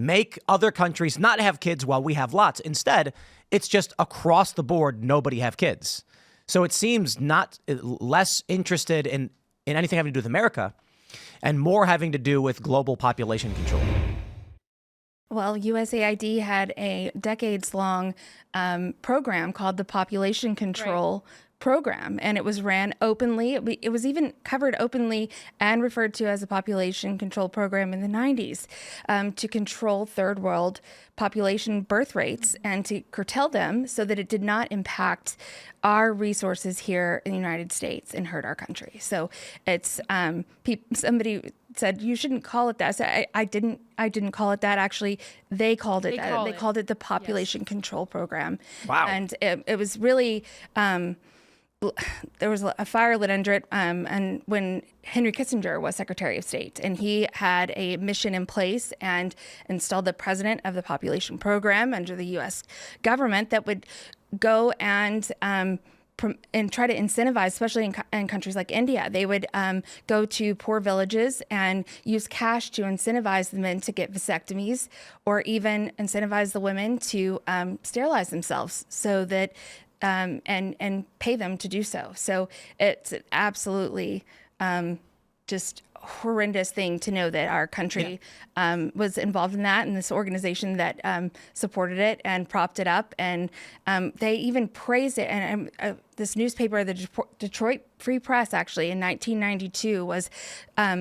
make other countries not have kids while we have lots. Instead, it's just across the board, nobody have kids. So it seems not less interested in anything having to do with America and more having to do with global population control. Well, USAID had a decades-long program called the Population Control Program, and it was ran openly. It was even covered openly and referred to as a population control program in the 90s to control third world population birth rates and to curtail them so that it did not impact our resources here in the United States and hurt our country. So it's somebody said you shouldn't call it that. I said I didn't call it that. Actually, they called it that. They called it the Population Control Program. Wow. And it was really there was a fire lit under it and when Henry Kissinger was Secretary of State, and he had a mission in place and installed the president of the population program under the U.S. government that would go and try to incentivize, especially in countries like India. They would go to poor villages and use cash to incentivize the men to get vasectomies, or even incentivize the women to sterilize themselves so that and pay them to do so. So it's absolutely just horrendous thing to know that our country was involved in that, and this organization that supported it and propped it up, and they even praised it. And this newspaper, the Detroit Free Press, actually in 1992 was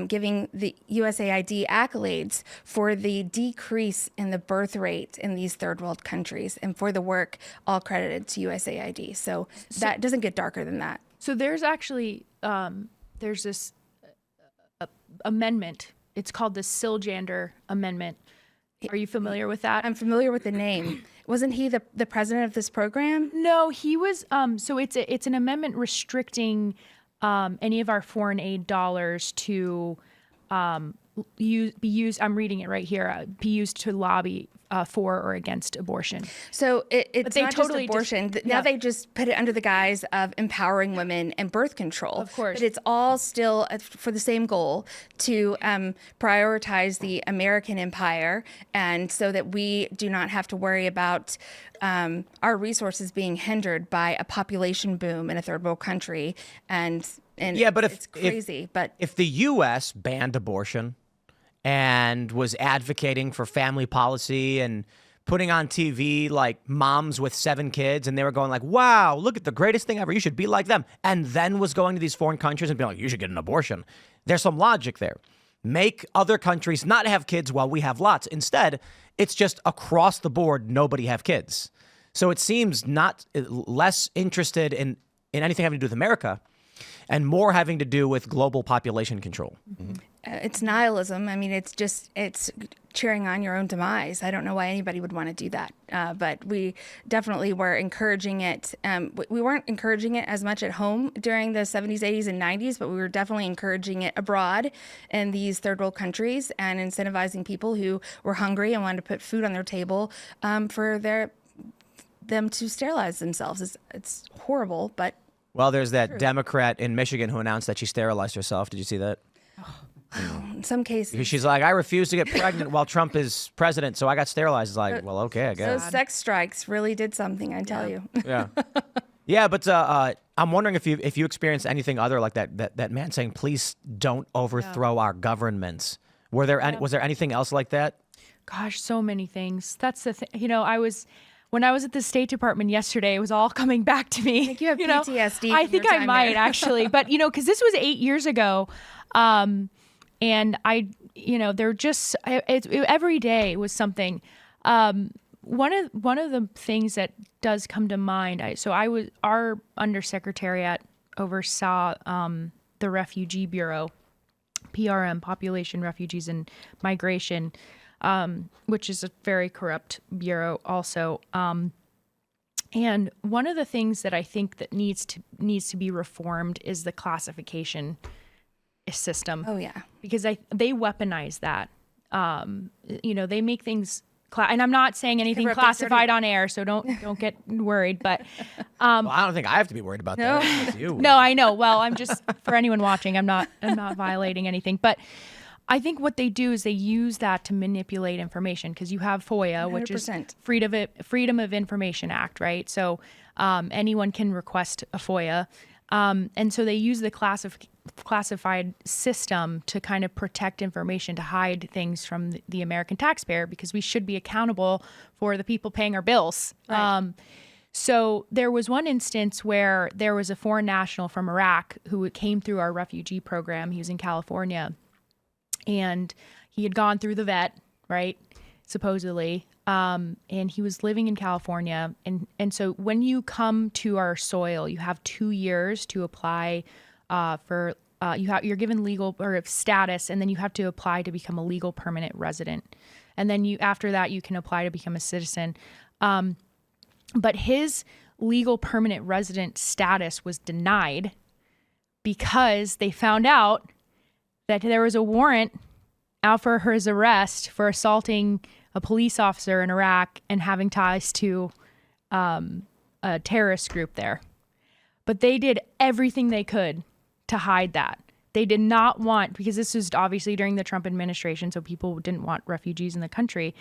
giving the USAID accolades for the decrease in the birth rate in these third world countries, and for the work all credited to USAID. So that doesn't get darker than that. So there's actually there's this amendment. It's called the Siljander Amendment. Are you familiar with that? I'm familiar with the name. Wasn't he the president of this program? No, he was. So it's an amendment restricting any of our foreign aid dollars to be used. I'm reading it right here. Be used to lobby for or against abortion. So it's not totally just abortion. Now they just put it under the guise of empowering women and birth control. Of course. But it's all still for the same goal, to prioritize the American empire, and so that we do not have to worry about our resources being hindered by a population boom in a third world country. And yeah, but it's crazy. But if the U.S. banned abortion and was advocating for family policy and putting on TV like moms with 7 kids, and they were going like, wow, look at the greatest thing ever, you should be like them, and then was going to these foreign countries and being like, you should get an abortion. There's some logic there. Make other countries not have kids while we have lots. Instead, it's just across the board, nobody have kids. So it seems not less interested in anything having to do with America and more having to do with global population control. Mm-hmm. It's nihilism. I mean, it's cheering on your own demise. I don't know why anybody would want to do that. But we definitely were encouraging it. We weren't encouraging it as much at home during the 70s, 80s, and 90s, but we were definitely encouraging it abroad in these third world countries and incentivizing people who were hungry and wanted to put food on their table for them to sterilize themselves. It's horrible, but... Well, there's that Democrat in Michigan who announced that she sterilized herself. Did you see that? In some cases. Because she's like, I refuse to get pregnant while Trump is president, so I got sterilized. It's like, well, okay, I guess. Those sex strikes really did something, I tell you. Yeah. Yeah, but I'm wondering if you experienced anything other like that man saying, please don't overthrow our governments. Was there anything else like that? Gosh, so many things. That's the thing. You know, when I was at the State Department yesterday, it was all coming back to me. I think you have PTSD. I think I might actually, but because this was 8 years ago, and they're just every day was something. One of the things that does come to mind. Our undersecretariat oversaw the Refugee Bureau, PRM, Population, Refugees, and Migration. Which is a very corrupt bureau also. And one of the things that I think that needs to be reformed is the classification system. Oh yeah, because they weaponize that. They make things. And I'm not saying anything classified on air, so don't get worried. But well, I don't think I have to be worried about that. No, I know. Well, I'm just for anyone watching. I'm not violating anything, but. I think what they do is they use that to manipulate information, because you have FOIA, which is 100%. Freedom of Information Act, right? So anyone can request a FOIA. And so they use the classified system to kind of protect information, to hide things from the American taxpayer, because we should be accountable for the people paying our bills. Right. So there was one instance where there was a foreign national from Iraq who came through our refugee program. He was in California, and he had gone through the vet, right, supposedly, and he was living in California. And so when you come to our soil, you have 2 years to apply for you're given legal or status, and then you have to apply to become a legal permanent resident. And then after that, you can apply to become a citizen. But his legal permanent resident status was denied because they found out that there was a warrant out for his arrest for assaulting a police officer in Iraq and having ties to a terrorist group there. But they did everything they could to hide that. They did not want, because this was obviously during the Trump administration, so people didn't want refugees in the country,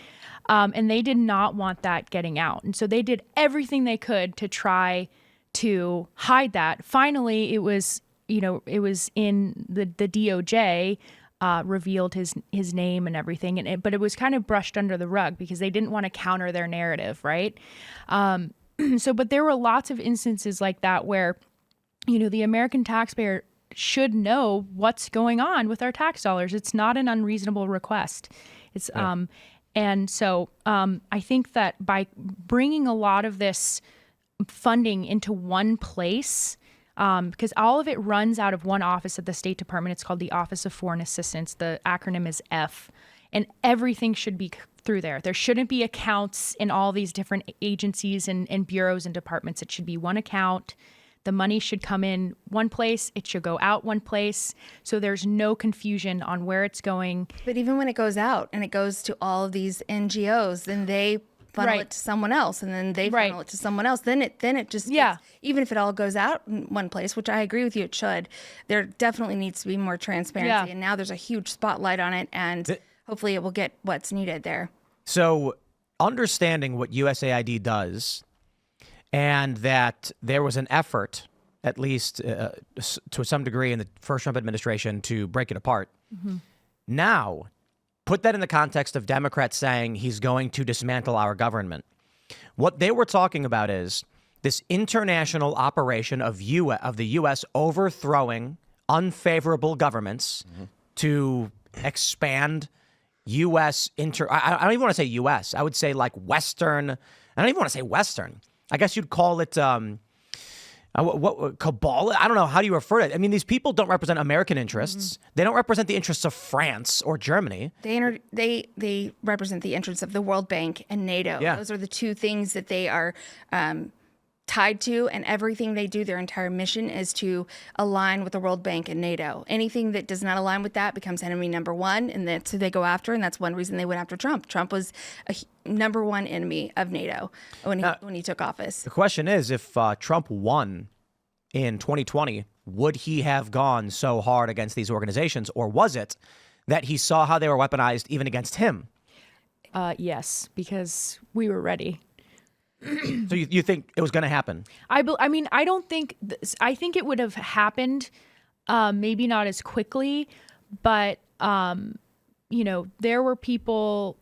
and they did not want that getting out. And so they did everything they could to try to hide that. Finally, it was in the DOJ revealed his name and everything, but it was kind of brushed under the rug because they didn't want to counter their narrative, right? But there were lots of instances like that where, the American taxpayer should know what's going on with our tax dollars. It's not an unreasonable request. It's and so I think that by bringing a lot of this funding into one place, because all of it runs out of one office at the State Department. It's called the Office of Foreign Assistance. The acronym is F, and everything should be through there. There shouldn't be accounts in all these different agencies and bureaus and departments. It should be one account. The money should come in one place. It should go out one place. So there's no confusion on where it's going. But even when it goes out and it goes to all of these NGOs, then they funnel it to someone else, and then they funnel it to someone else. Then it just gets, even if it all goes out in one place, which I agree with you, it should. There definitely needs to be more transparency, and now there's a huge spotlight on it, and hopefully it will get what's needed there. So understanding what USAID does, and that there was an effort, at least to some degree in the first Trump administration, to break it apart. Mm-hmm. Now, put that in the context of Democrats saying he's going to dismantle our government. What they were talking about is this international operation of the U.S. overthrowing unfavorable governments to expand U.S. I don't even want to say U.S. I would say like Western. I don't even want to say Western. I guess you'd call it what cabal. I don't know. How do you refer to it? I mean, these people don't represent American interests. Mm-hmm. They don't represent the interests of France or Germany. They represent the interests of the World Bank and NATO. Yeah. Those are the two things that they are tied to, and everything they do, their entire mission is to align with the World Bank and NATO. Anything that does not align with that becomes enemy number one, and that's who they go after, and that's one reason they went after Trump. Trump was a number one enemy of NATO when he took office. The question is, if Trump won in 2020, would he have gone so hard against these organizations, or was it that he saw how they were weaponized even against him? Yes, because we were ready. So you think it was going to happen? I don't think. I think it would have happened, maybe not as quickly, but there were people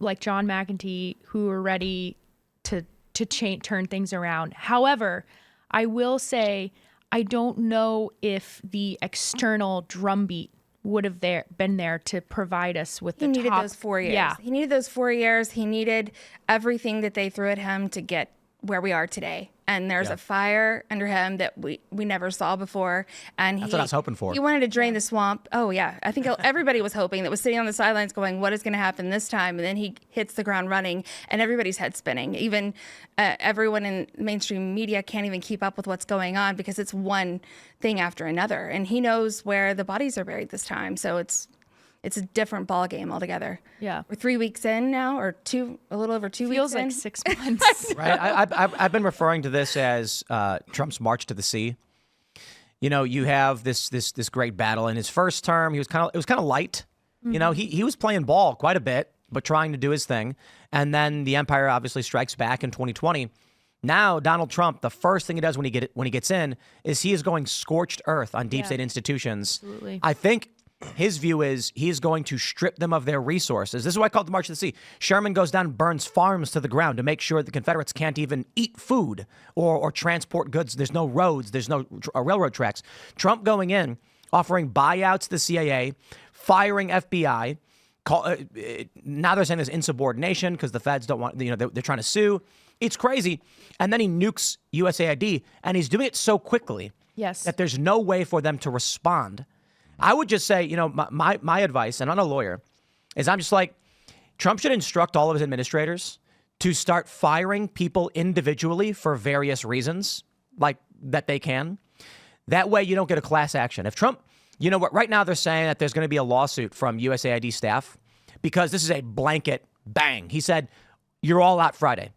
like John McEntee who were ready to turn things around. However, I will say I don't know if the external drumbeat would have been there to provide us with the top. He needed those 4 years. Yeah. He needed those 4 years. He needed everything that they threw at him to get where we are today. And there's a fire under him that we never saw before. And that's what I was hoping for. He wanted to drain the swamp. Oh, yeah. I think everybody was hoping, that was sitting on the sidelines going, what is going to happen this time? And then he hits the ground running, and everybody's head spinning. Even everyone in mainstream media can't even keep up with what's going on because it's one thing after another. And he knows where the bodies are buried this time. So it's a different ball game altogether. Yeah. We're 3 weeks in now, or a little over 2 weeks in. Feels like 6 months. Right. I've been referring to this as Trump's march to the sea. You have this great battle. In his first term, it was kind of light. You know, he was playing ball quite a bit, but trying to do his thing. And then the empire obviously strikes back in 2020. Now, Donald Trump, the first thing he does when he gets in is he is going scorched earth on deep state institutions. Absolutely. I think his view is he is going to strip them of their resources. This is why I call it the March of the Sea. Sherman goes down and burns farms to the ground to make sure the Confederates can't even eat food or transport goods. There's no roads. There's no railroad tracks. Trump going in, offering buyouts to the CIA, firing FBI. Now they're saying there's insubordination because the feds don't want, they're trying to sue. It's crazy. And then he nukes USAID, and he's doing it so quickly that there's no way for them to respond. I would just say, my advice, and I'm not a lawyer, is I'm just like, Trump should instruct all of his administrators to start firing people individually for various reasons, like that they can. That way you don't get a class action. If Trump, you know what, right now they're saying that there's going to be a lawsuit from USAID staff because this is a blanket bang. He said, you're all out Friday.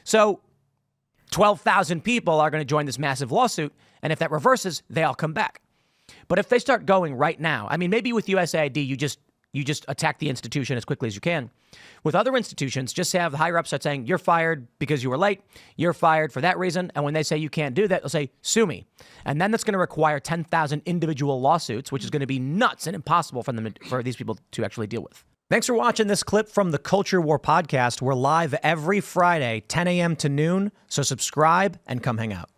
So 12,000 people are going to join this massive lawsuit. And if that reverses, they all come back. But if they start going right now, I mean, maybe with USAID, you just attack the institution as quickly as you can. With other institutions, just have the higher ups start saying, you're fired because you were late. You're fired for that reason. And when they say you can't do that, they'll say, sue me. And then that's going to require 10,000 individual lawsuits, which is going to be nuts and impossible for these people to actually deal with. Thanks for watching this clip from the Culture War podcast. We're live every Friday, 10 a.m. to noon. So subscribe and come hang out.